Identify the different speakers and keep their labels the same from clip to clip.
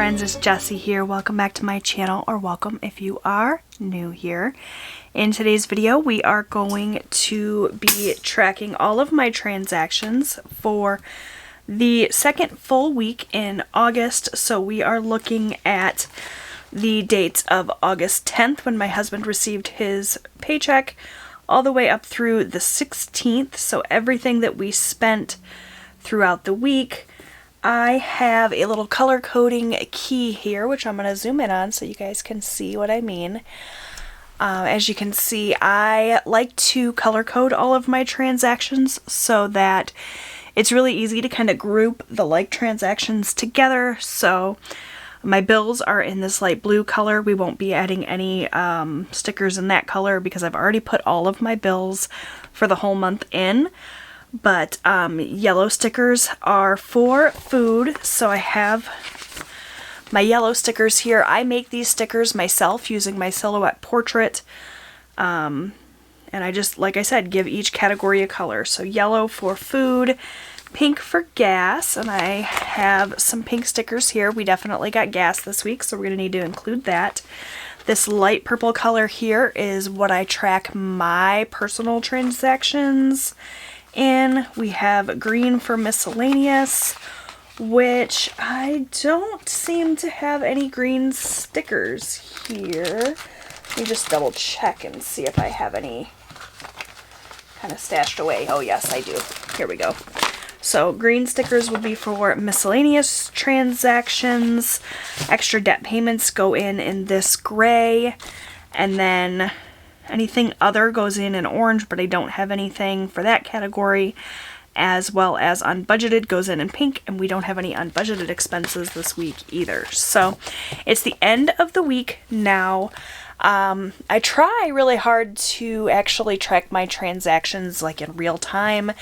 Speaker 1: friends, it's Jessie here. Welcome back to my channel, or welcome if you are new here. In today's video, we are going to be tracking all of my transactions for the second full week in August. So we are looking at the dates of August 10th when my husband received his paycheck, all the way up through the 16th. So everything that we spent throughout the week. I have a little color coding key here, which I'm going to zoom in on so you guys can see what I mean. As you can see, I like to color code all of my transactions so that it's really easy to kind of group the like transactions together. So my bills are in this light blue color. We won't be adding any stickers in that color because I've already put all of my bills for the whole month in. But yellow stickers are for food, so I have my yellow stickers here. I make these stickers myself using my silhouette portrait, and I just, like I said, give each category a color. So yellow for food, pink for gas, and I have some pink stickers here. We definitely got gas this week, so we're going to need to include that. This light purple color here is what I track my personal transactions in. We have green for miscellaneous, which I don't seem to have any green stickers here. Let me just double check and see if I have any kind of stashed away. Oh yes, I do. Here we go. So green stickers would be for miscellaneous transactions. Extra debt payments go in this gray, and then anything other goes in orange, but I don't have anything for that category, as well as unbudgeted goes in pink, and we don't have any unbudgeted expenses this week either. So it's the end of the week now. I try really hard to actually track my transactions like in real time,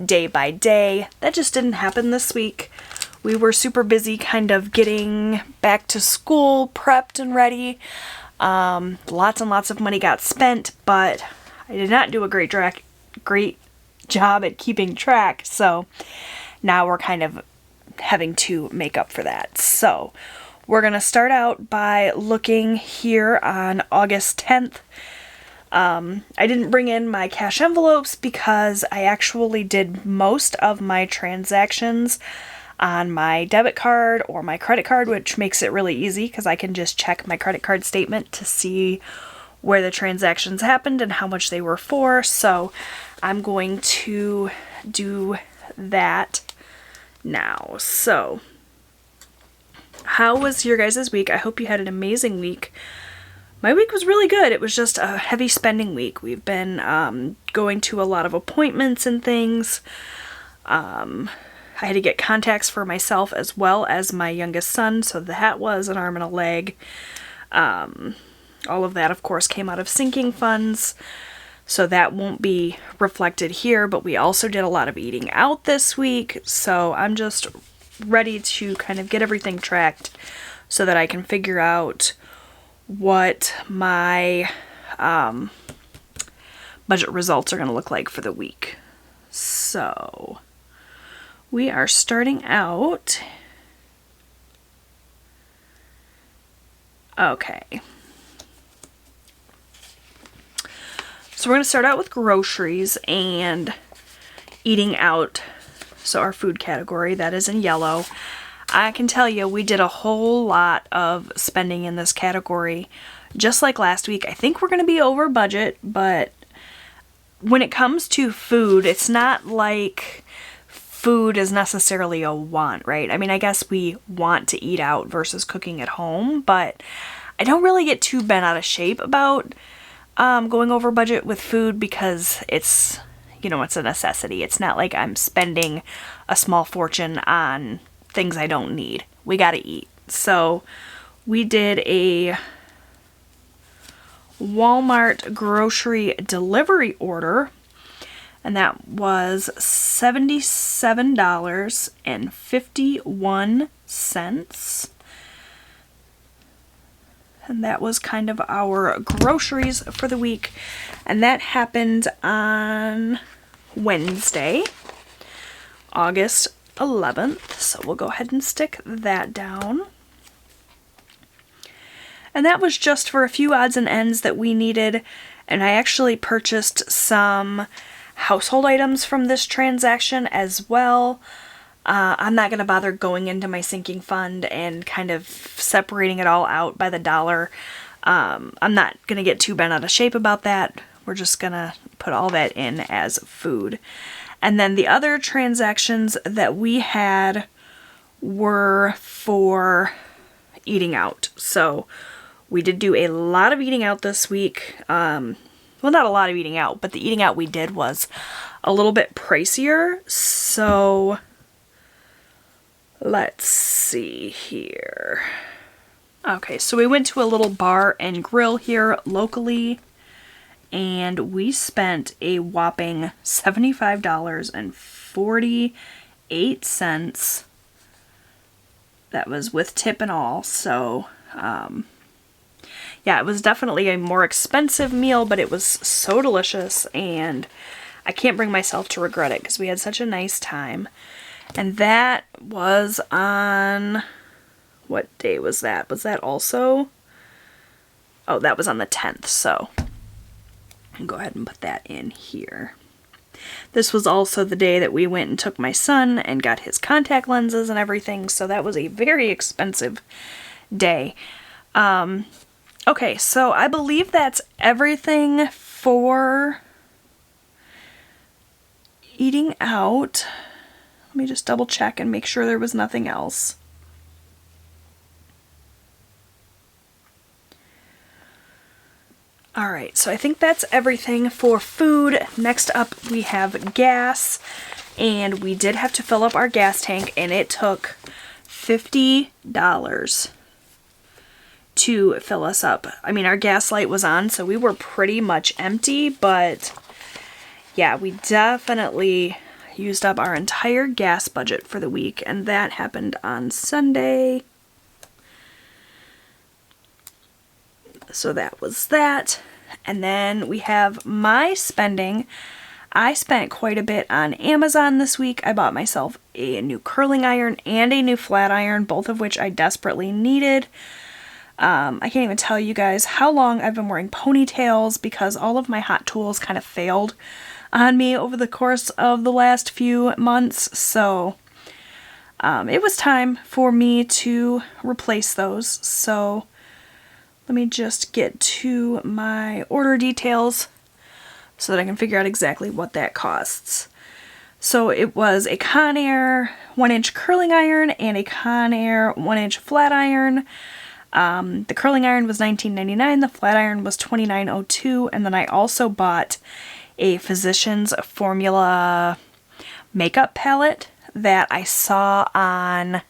Speaker 1: day by day. That just didn't happen this week. We were super busy kind of getting back to school, prepped and ready. Lots and lots of money got spent, but I did not do a great job at keeping track, so now we're kind of having to make up for that. So we're going to start out by looking here on August 10th. I didn't bring in my cash envelopes because I actually did most of my transactions on my debit card or my credit card, which makes it really easy because I can just check my credit card statement to see where the transactions happened and how much they were for. So I'm going to do that now. So how was your guys' week? I hope you had an amazing week. My week was really good. It was just a heavy spending week. We've been going to a lot of appointments and things. I had to get contacts for myself as well as my youngest son, so that was an arm and a leg. All of that, of course, came out of sinking funds, so that won't be reflected here, but we also did a lot of eating out this week, so I'm just ready to kind of get everything tracked so that I can figure out what my budget results are going to look like for the week. So we are starting out. Okay. So we're going to start out with groceries and eating out. So our food category, that is in yellow. I can tell you we did a whole lot of spending in this category. Just like last week, I think we're going to be over budget, but when it comes to food, it's not like food is necessarily a want, right? I mean, I guess we want to eat out versus cooking at home, but I don't really get too bent out of shape about going over budget with food because it's, you know, it's a necessity. It's not like I'm spending a small fortune on things I don't need. We gotta eat. So we did a Walmart grocery delivery order, and that was $77.51. And that was kind of our groceries for the week. And that happened on Wednesday, August 11th. So we'll go ahead and stick that down. And that was just for a few odds and ends that we needed. And I actually purchased some household items from this transaction as well. I'm not going to bother going into my sinking fund and kind of separating it all out by the dollar. I'm not going to get too bent out of shape about that. We're just going to put all that in as food. And then the other transactions that we had were for eating out. So we did do a lot of eating out this week. Well, not a lot of eating out, but the eating out we did was a little bit pricier. So let's see here. Okay, so we went to a little bar and grill here locally, and we spent a whopping $75.48. That was with tip and all, so yeah, it was definitely a more expensive meal, but it was so delicious, and I can't bring myself to regret it because we had such a nice time. And that was on, what day was that? Was that also? Oh, that was on the 10th, so I'll go ahead and put that in here. This was also the day that we went and took my son and got his contact lenses and everything, so that was a very expensive day. Okay, so I believe that's everything for eating out. Let me just double check and make sure there was nothing else. Alright, so I think that's everything for food. Next up we have gas, and we did have to fill up our gas tank, and it took $50 to fill us up. I mean, our gas light was on, so we were pretty much empty, but yeah, we definitely used up our entire gas budget for the week, and that happened on Sunday. So that was that. And then we have my spending. I spent quite a bit on Amazon this week. I bought myself a new curling iron and a new flat iron, both of which I desperately needed. I can't even tell you guys how long I've been wearing ponytails because all of my hot tools kind of failed on me over the course of the last few months. So it was time for me to replace those. So let me just get to my order details so that I can figure out exactly what that costs. So it was a Conair 1-inch curling iron and a Conair 1-inch flat iron. The curling iron was $19.99, the flat iron was $29.02, and then I also bought a Physicians Formula makeup palette that I saw on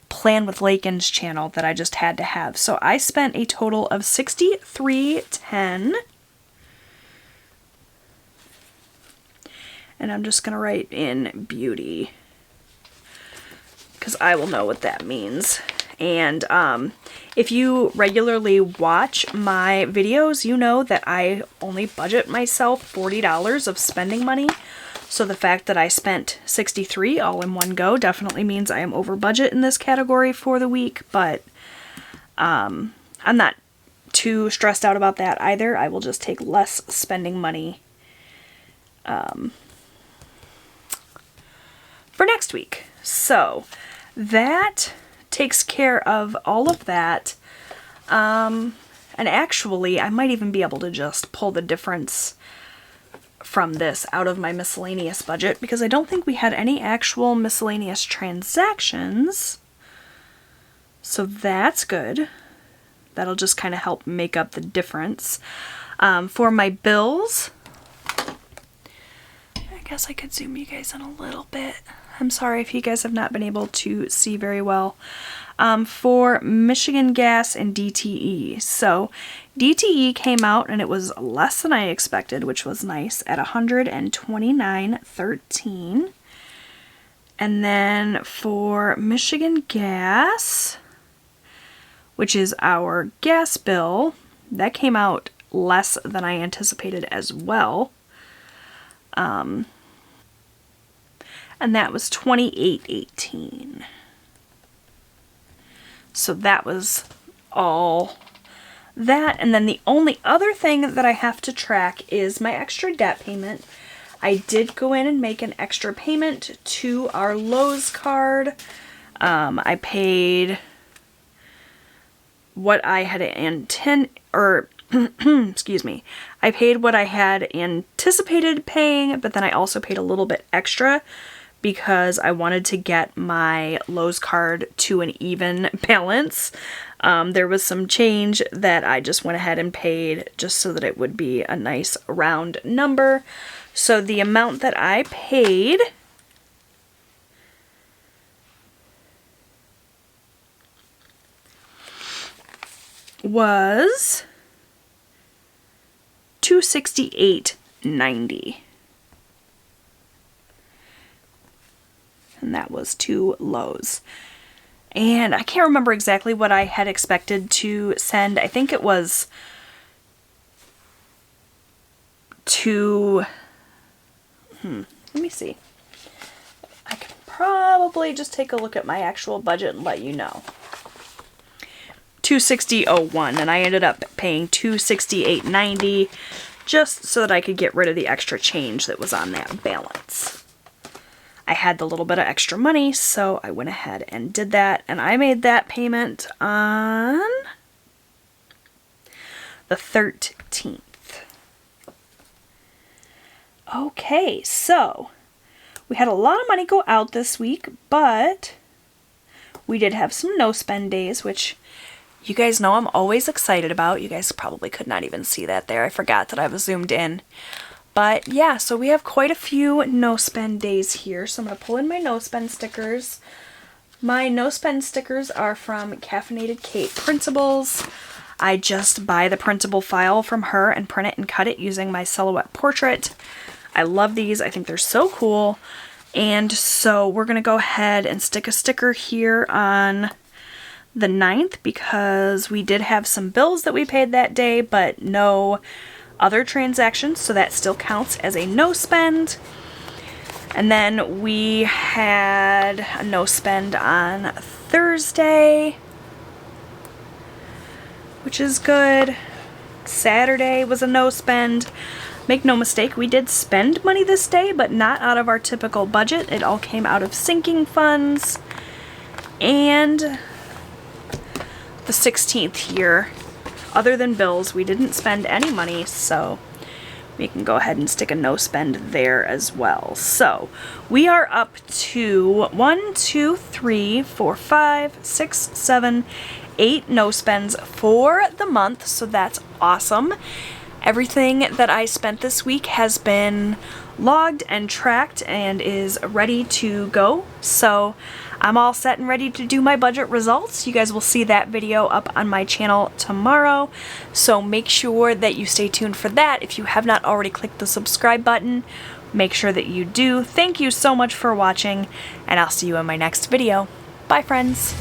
Speaker 1: Plan with Lakin's channel that I just had to have. So I spent a total of $63.10. And I'm just going to write in beauty because I will know what that means. And if you regularly watch my videos, you know that I only budget myself $40 of spending money. So the fact that I spent $63 all in one go definitely means I am over budget in this category for the week. But I'm not too stressed out about that either. I will just take less spending money for next week. So that takes care of all of that. And actually, I might even be able to just pull the difference from this out of my miscellaneous budget because I don't think we had any actual miscellaneous transactions. So that's good. That'll just kind of help make up the difference. For my bills, I guess I could zoom you guys in a little bit. I'm sorry if you guys have not been able to see very well. For Michigan Gas and DTE. So DTE came out and it was less than I expected, which was nice, at $129.13. And then for Michigan Gas, which is our gas bill, that came out less than I anticipated as well. And that was $28.18. So that was all that. And then the only other thing that I have to track is my extra debt payment. I did go in and make an extra payment to our Lowe's card. I paid what I had excuse me. I paid what I had anticipated paying, but then I also paid a little bit extra because I wanted to get my Lowe's card to an even balance. There was some change that I just went ahead and paid just so that it would be a nice round number. So the amount that I paid was $268.90. And that was to Lowe's. And I can't remember exactly what I had expected to send. I think it was to... let me see. I could probably just take a look at my actual budget and let you know. $260.01, and I ended up paying $268.90 just so that I could get rid of the extra change that was on that balance. I had the little bit of extra money, so I went ahead and did that, and I made that payment on the 13th. Okay, so we had a lot of money go out this week, but we did have some no-spend days, which you guys know I'm always excited about. You guys probably could not even see that there. I forgot that I was zoomed in. But yeah, so we have quite a few no-spend days here. So I'm going to pull in my no-spend stickers. My no-spend stickers are from Caffeinated Kate Printables. I just buy the printable file from her and print it and cut it using my silhouette portrait. I love these. I think they're so cool. And so we're going to go ahead and stick a sticker here on the 9th because we did have some bills that we paid that day, but no other transactions, so that still counts as a no spend. And then we had a no spend on Thursday, which is good. Saturday was a no spend. Make no mistake, we did spend money this day, but not out of our typical budget. It all came out of sinking funds. And the 16th here, other than bills, we didn't spend any money, so we can go ahead and stick a no spend there as well. So we are up to 1, 2, 3, 4, 5, 6, 7, 8 no spends for the month, so that's awesome. Everything that I spent this week has been logged and tracked and is ready to go. So I'm all set and ready to do my budget results. You guys will see that video up on my channel tomorrow. So make sure that you stay tuned for that. If you have not already clicked the subscribe button, make sure that you do. Thank you so much for watching, and I'll see you in my next video. Bye, friends.